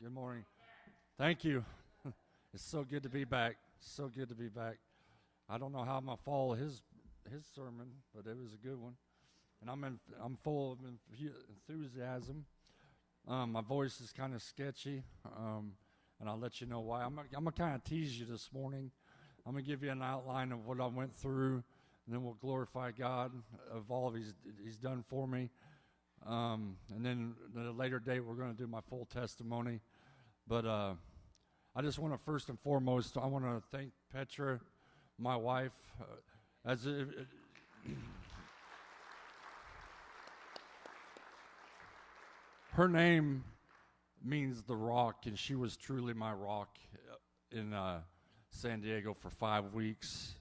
Good morning. Thank you. It's so good to be back. So good to be back. I don't know how I'm gonna follow his sermon, but it was a good one, and I'm full of enthusiasm. My voice is kind of sketchy, and I'll let you know why. I'm gonna kind of tease you this morning. I'm gonna give you an outline of what I went through, and then we'll glorify God of all of He's done for me. And then at a later date, we're going to do my full testimony. But I just want to first and foremost, I want to thank Petra, my wife, her name means the rock, and she was truly my rock in San Diego for 5 weeks.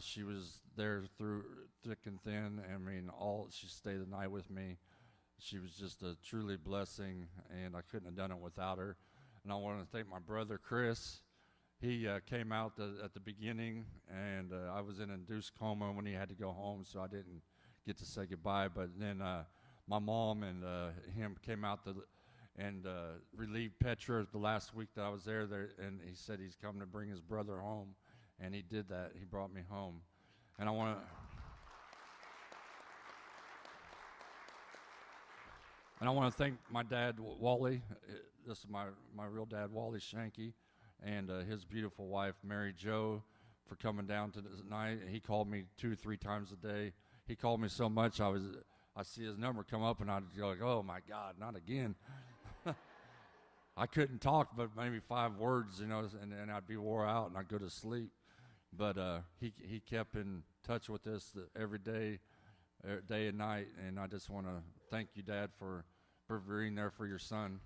She was there through thick and thin. I mean, she stayed the night with me. She was just a truly blessing, and I couldn't have done it without her. And I want to thank my brother Chris. He came out at the beginning, and I was in induced coma when he had to go home, so I didn't get to say goodbye. But then my mom and him came out and relieved Petra the last week that I was there, and he said he's coming to bring his brother home. And he did that. He brought me home. And I want to thank my dad, Wally. This is my real dad, Wally Shanky, and his beautiful wife, Mary Jo, for coming down tonight. He called me 2-3 times a day. He called me so much I see his number come up, and I'd go like, oh my God, not again. I couldn't talk but maybe 5 words, and I'd be wore out and I'd go to sleep. But he kept in touch with us every day, day and night, and I just want to thank you, Dad, for being there for your son.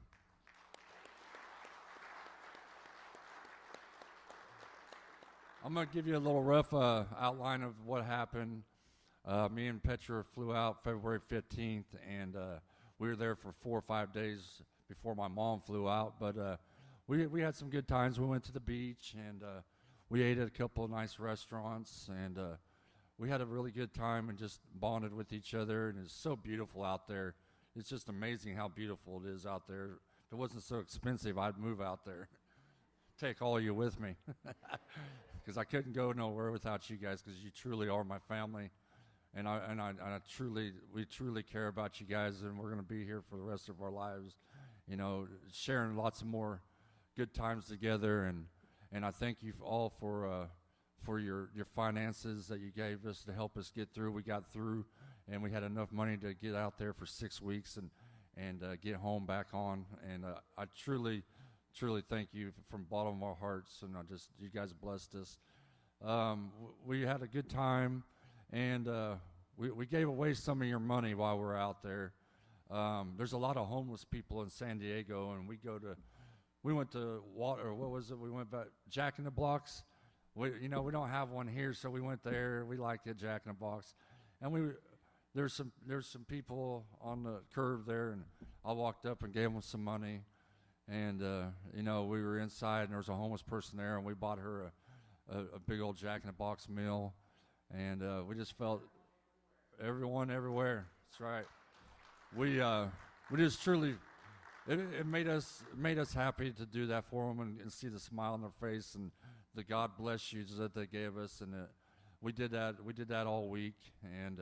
I'm going to give you a little rough outline of what happened. Me and Petra flew out February 15th, and we were there for 4 or 5 days before my mom flew out. But we had some good times. We went to the beach, and we ate at a couple of nice restaurants, and we had a really good time and just bonded with each other, and it's so beautiful out there. It's just amazing how beautiful it is out there. If it wasn't so expensive, I'd move out there. Take all of you with me, because I couldn't go nowhere without you guys, because you truly are my family, and we truly care about you guys, and we're going to be here for the rest of our lives, sharing lots of more good times together. And I thank you all for your finances that you gave us to help us get through. We got through, and we had enough money to get out there for 6 weeks and get home back on. And I truly thank you from the bottom of our hearts. And you guys blessed us. We had a good time, and we gave away some of your money while we were out there. There's a lot of homeless people in San Diego, and we went to we went back Jack in the Box. We don't have one here, so we went there. We liked it, Jack in the Box, and there's some people on the curb there, and I walked up and gave them some money, and we were inside, and there was a homeless person there, and we bought her a big old Jack in the Box meal, and we just felt everyone everywhere. That's right. We just truly. It made us happy to do that for them and see the smile on their face and the God bless yous that they gave us, and we did that all week, and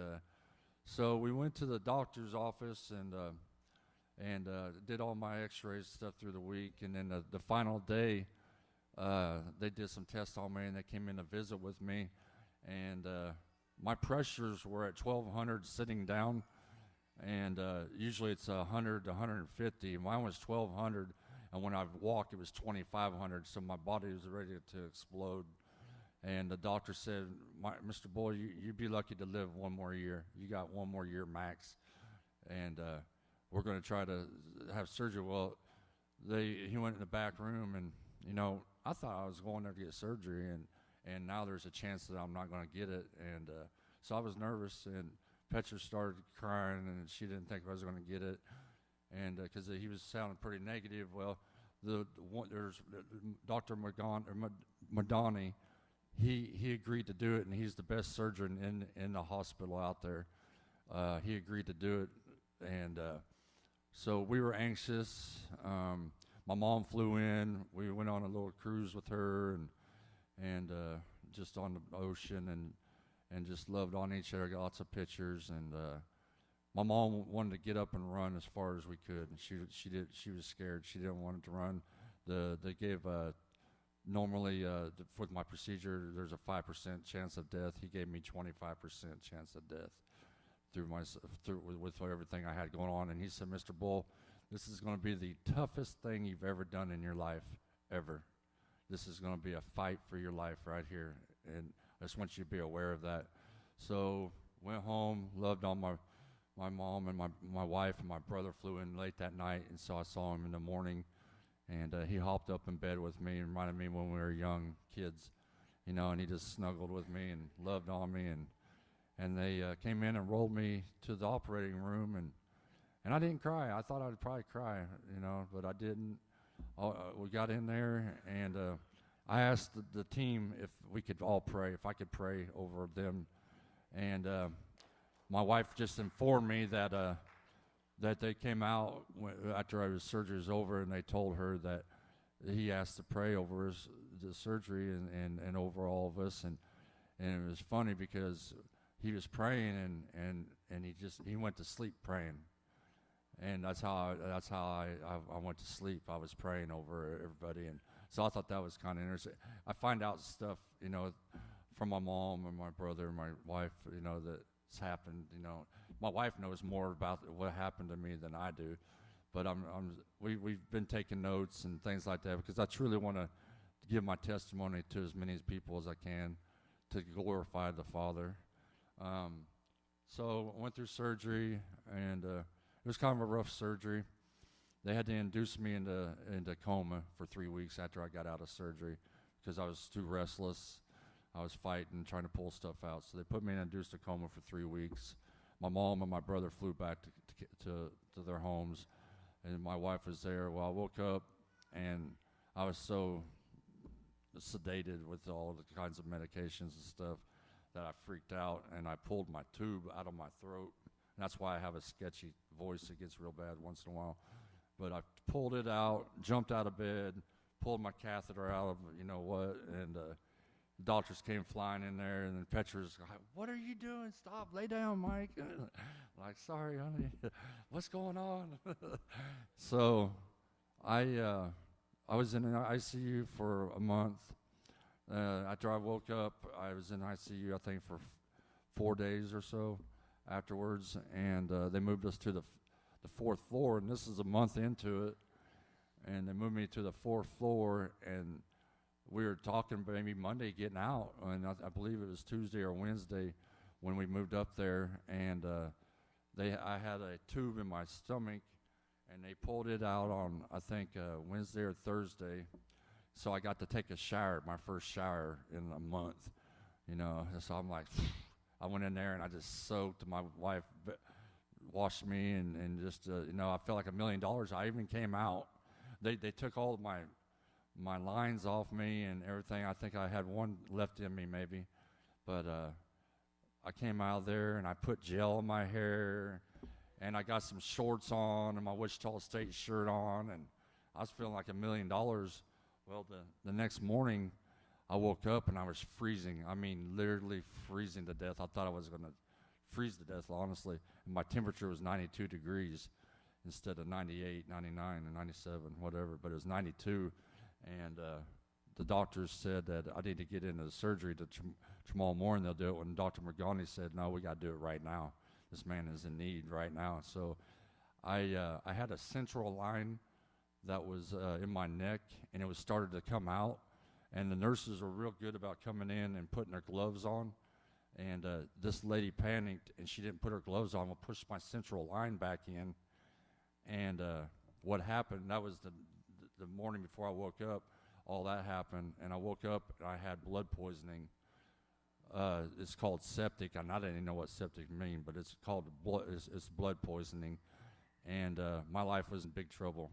so we went to the doctor's office and did all my X-rays stuff through the week, and then the final day they did some tests on me, and they came in to visit with me, and my pressures were at 1200 sitting down. And usually it's 100 to 150. Mine was 1,200, and when I walked, it was 2,500. So my body was ready to explode. And the doctor said, "Mr. Boyle, you'd be lucky to live 1 more year. You got 1 more year max, and we're going to try to have surgery." Well, he went in the back room, and I thought I was going there to get surgery, and now there's a chance that I'm not going to get it, and so I was nervous, and Petra started crying, and she didn't think I was going to get it, and because he was sounding pretty negative. Well, there's Dr. Madani. He agreed to do it, and he's the best surgeon in the hospital out there. He agreed to do it, and so we were anxious. my mom flew in. We went on a little cruise with her, and just on the ocean, and just loved on each other. Got lots of pictures, and my mom wanted to get up and run as far as we could, and she was scared. She didn't want it to run. They gave normally with my procedure there's a 5% chance of death. He gave me 25% chance of death with everything I had going on, and he said, Mr. Bull, this is going to be the toughest thing you've ever done in your life, ever. This is going to be a fight for your life right here, and I just want you to be aware of that. So went home, loved on my mom and my wife, and my brother flew in late that night, and so I saw him in the morning, and he hopped up in bed with me and reminded me when we were young kids, and he just snuggled with me and loved on me, and they came in and rolled me to the operating room, and I didn't cry. I thought I'd probably cry, but I didn't. We got in there, and I asked the team if we could all pray, if I could pray over them, and my wife just informed me that they came out after his surgery was over, and they told her that he asked to pray over the surgery and over all of us, and it was funny because he was praying and he went to sleep praying, and that's how I went to sleep. I was praying over everybody, and so I thought that was kind of interesting. I find out stuff, from my mom and my brother and my wife, that's happened. My wife knows more about what happened to me than I do, but we've been taking notes and things like that because I truly want to give my testimony to as many people as I can to glorify the Father. So I went through surgery, and it was kind of a rough surgery. They had to induce me into coma for 3 weeks after I got out of surgery because I was too restless. I was fighting, trying to pull stuff out. So they put me in induced coma for 3 weeks. My mom and my brother flew back to their homes, and my wife was there. Well, I woke up, and I was so sedated with all the kinds of medications and stuff that I freaked out, and I pulled my tube out of my throat. And that's why I have a sketchy voice. It gets real bad once in a while. But I pulled it out, jumped out of bed, pulled my catheter out of and doctors came flying in there, and then Petra's like, what are you doing? Stop, lay down, Mike. Like, sorry, honey, what's going on? So I was in an ICU for a month. After I woke up, I was in ICU, I think, for 4 days or so afterwards, and they moved us to the fourth floor, and this is a month into it, and they moved me to the fourth floor, and we were talking maybe Monday getting out, and I believe it was Tuesday or Wednesday when we moved up there, and I had a tube in my stomach, and they pulled it out on, I think, Wednesday or Thursday, so I got to take a shower, my first shower in a month, so I'm like, I went in there and I just soaked. My wife washed me and just, I felt like $1 million. I even came out. They took all of my lines off me and everything. I think I had one left in me maybe, but I came out there and I put gel in my hair, and I got some shorts on and my Wichita State shirt on, and I was feeling like $1 million. Well, the next morning, I woke up and I was freezing. I mean, literally freezing to death. I thought I was going to freeze to death, honestly. And my temperature was 92 degrees instead of 98, 99, and 97, whatever. But it was 92. And the doctors said that I need to get into the surgery tomorrow morning. They'll do it. When Dr. Morgani said, no, we got to do it right now. This man is in need right now. So I had a central line that was in my neck, and it was started to come out. And the nurses were real good about coming in and putting their gloves on. And this lady panicked, and she didn't put her gloves on. We'll push my central line back in. And what happened, that was the morning before I woke up, all that happened. And I woke up, and I had blood poisoning. It's called septic. And I didn't even know what septic mean, but it's called it's blood poisoning. And my life was in big trouble.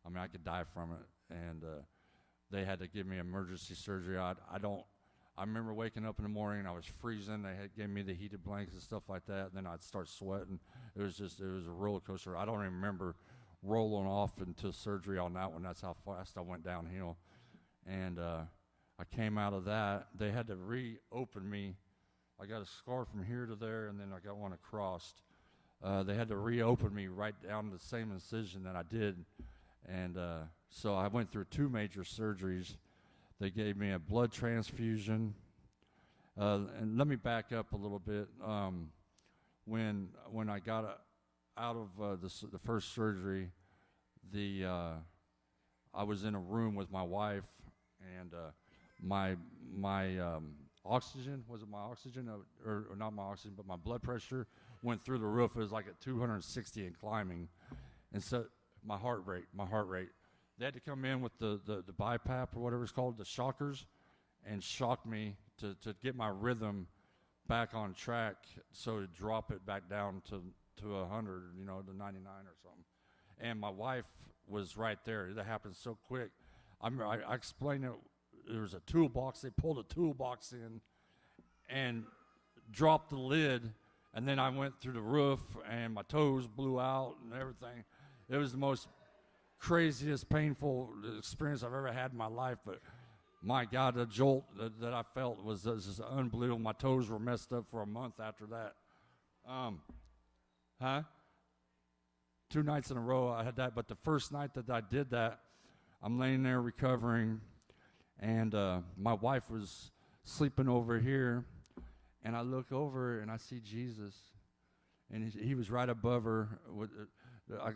I mean, I could die from it. And they had to give me emergency surgery. I remember waking up in the morning and I was freezing. They gave me the heated blankets and stuff like that. And then I'd start sweating. It was a roller coaster. I don't even remember rolling off into surgery on that one. That's how fast I went downhill. And I came out of that. They had to reopen me. I got a scar from here to there, and then I got one across. They had to reopen me right down to the same incision that I did. And so I went through 2 major surgeries. They gave me a blood transfusion. And let me back up a little bit. When I got out of the first surgery, I was in a room with my wife, and my oxygen, was it my oxygen or not my oxygen, but my blood pressure went through the roof. It was like at 260 and climbing, and so my heart rate. They had to come in with the BiPAP or whatever it's called, the shockers, and shock me to get my rhythm back on track, so to drop it back down to 100, to 99 or something. And my wife was right there. That happened so quick. I explained it. There was a toolbox. They pulled a toolbox in and dropped the lid, and then I went through the roof, and my toes blew out and everything. It was the most craziest, painful experience I've ever had in my life, but my God, the jolt that I felt was just unbelievable. My toes were messed up for a month after that. 2 nights in a row I had that, but the first night that I did that, I'm laying there recovering, and my wife was sleeping over here, and I look over and I see Jesus, and he was right above her.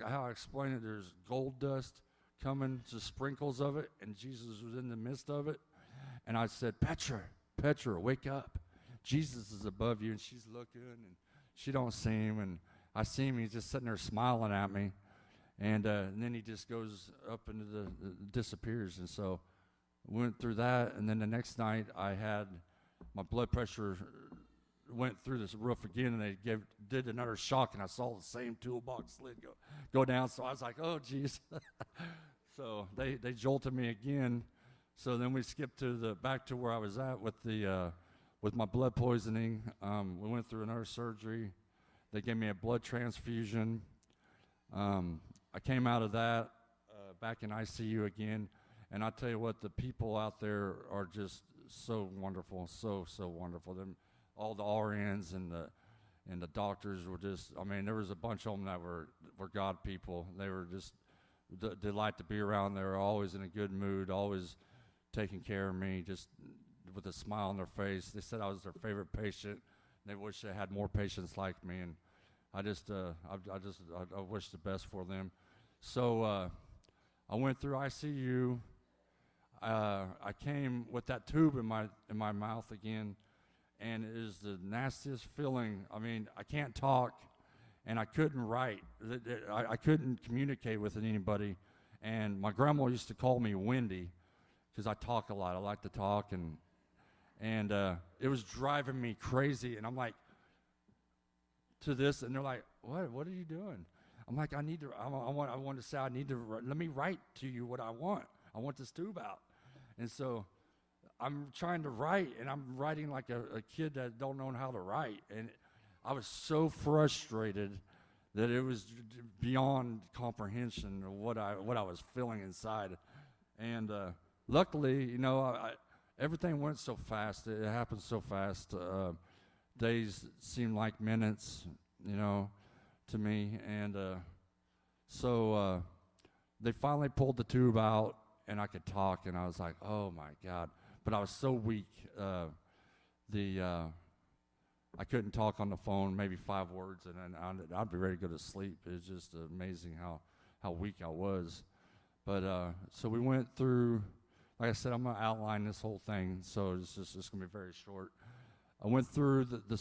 How I explain it, there's gold dust coming, just sprinkles of it, and Jesus was in the midst of it. And I said, Petra, wake up. Jesus is above you. And she's looking, and she don't see him, and I see him. He's just sitting there smiling at me, and then he just goes up into disappears. And so went through that, and then the next night I had my blood pressure went through this roof again, and they did another shock, and I saw the same toolbox lid go down. So I was like, oh geez. So they jolted me again. So then we skipped back to where I was at with my blood poisoning. We went through another surgery. They gave me a blood transfusion. I came out of that back in ICU again, and I tell you what, the people out there are just so wonderful, so wonderful. All the RNs and the doctors were just, there was a bunch of them that were God people. They were just delight to be around. They were always in a good mood, always taking care of me, just with a smile on their face. They said I was their favorite patient. They wish they had more patients like me, and I wish the best for them. So I went through ICU. I came with that tube in my mouth again, and it is the nastiest feeling. I can't talk, and I couldn't write. I couldn't communicate with anybody, and my grandma used to call me Wendy because I talk a lot. I like to talk, and it was driving me crazy. And I'm like, to this, and they're like, what are you doing? I'm like, I want to say, let me write to you what I want. I want this tube out. And so I'm trying to write, and I'm writing like a kid that don't know how to write. And I was so frustrated that it was beyond comprehension of what I was feeling inside. And luckily, everything went so fast. It happened so fast. Days seemed like minutes, to me. And so they finally pulled the tube out, and I could talk, and I was like, oh my God. But I was so weak. I couldn't talk on the phone, maybe 5 words, and then I'd be ready to go to sleep. It was just amazing how weak I was. But so we went through, like I said, I'm going to outline this whole thing, so it's going to be very short. I went through the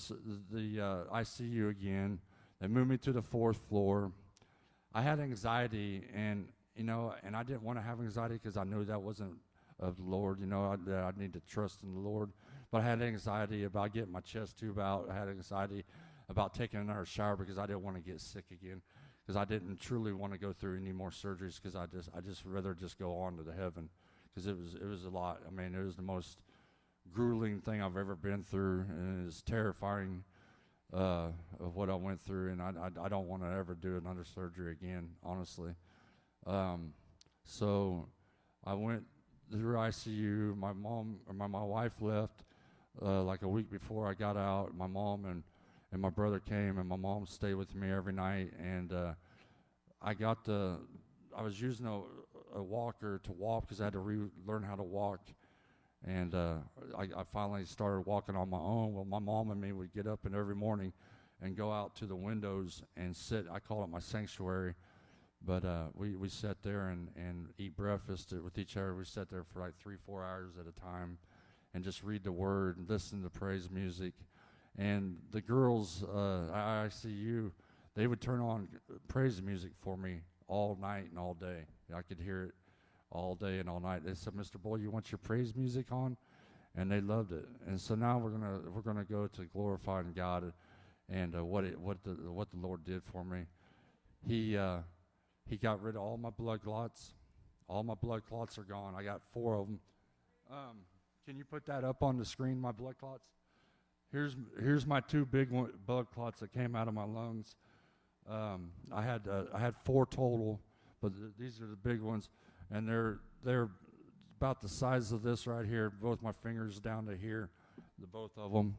ICU again. They moved me to the 4th floor. I had anxiety, and I didn't want to have anxiety because I knew that wasn't of the Lord. I need to trust in the Lord. But I had anxiety about getting my chest tube out. I had anxiety about taking another shower because I didn't want to get sick again, because I didn't truly want to go through any more surgeries, because I just rather just go on to the heaven, because it was a lot. It was the most grueling thing I've ever been through, and it was terrifying of what I went through, and I don't want to ever do another surgery again, honestly. Um, so I went through ICU. My mom or my wife left like a week before I got out. My mom and my brother came, and my mom stayed with me every night. And I was using a walker to walk because I had to learn how to walk. And I finally started walking on my own. Well, my mom and me would get up and every morning and go out to the windows and sit. I call it my sanctuary. But we sat there and eat breakfast with each other. We sat there for like 3-4 hours at a time and just read the word and listen to praise music. And the girls at ICU, they would turn on praise music for me all night and all day. I could hear it all day and all night. They said, "Mr. Boyd, you want your praise music on?" And they loved it. And so now we're gonna go to glorifying God and what the Lord did for me. He got rid of all my blood clots. All my blood clots are gone. I got 4 of them. Can you put that up on the screen, my blood clots? Here's my 2 big blood clots that came out of my lungs. I had 4 total, but these are the big ones, and they're about the size of this right here. Both my fingers down to here, both of them.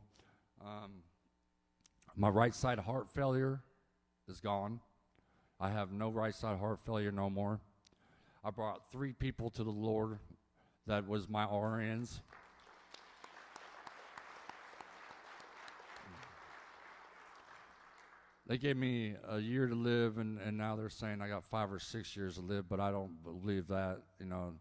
My right side heart failure is gone. I have no right side heart failure no more. I brought 3 people to the Lord that was my RNs. They gave me a year to live, and now they're saying I got 5 or 6 years to live, but I don't believe that. You know,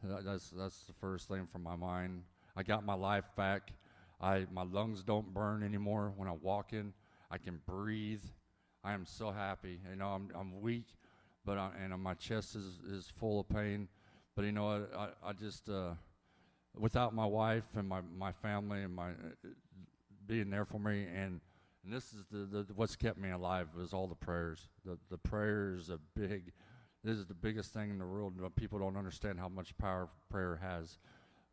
that's the first thing from my mind. I got my life back. My lungs don't burn anymore. When I walk in, I can breathe. I am so happy. You know, I'm weak, but my chest is full of pain. But you know, I just without my wife and my family and my being there for me, and this is the what's kept me alive is all the prayers. The prayers are big. This is the biggest thing in the world. People don't understand how much power prayer has.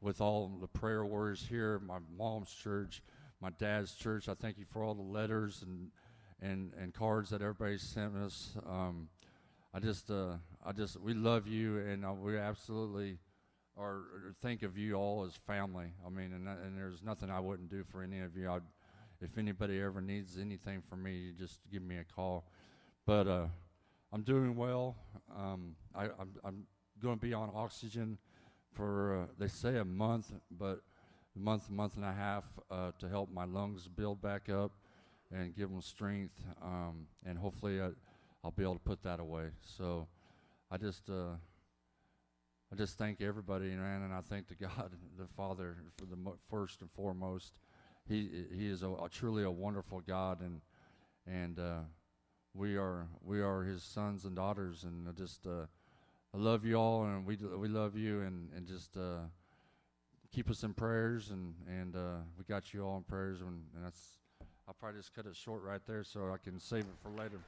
With all the prayer warriors here, my mom's church, my dad's church, I thank you for all the letters and cards that everybody sent us. We love you, and we absolutely think of you all as family. I mean, and there's nothing I wouldn't do for any of you. If anybody ever needs anything from me, you just give me a call. But I'm doing well. I'm going to be on oxygen for they say a month, but a month and a half to help my lungs build back up and give them strength, and hopefully I'll be able to put that away. So I just thank everybody, man, and I thank the God, the Father, for the first and foremost. He is truly a wonderful God, and we are His sons and daughters, and I love you all, and we love you, and just keep us in prayers, and we got you all in prayers, and that's. I'll probably just cut it short right there so I can save it for later.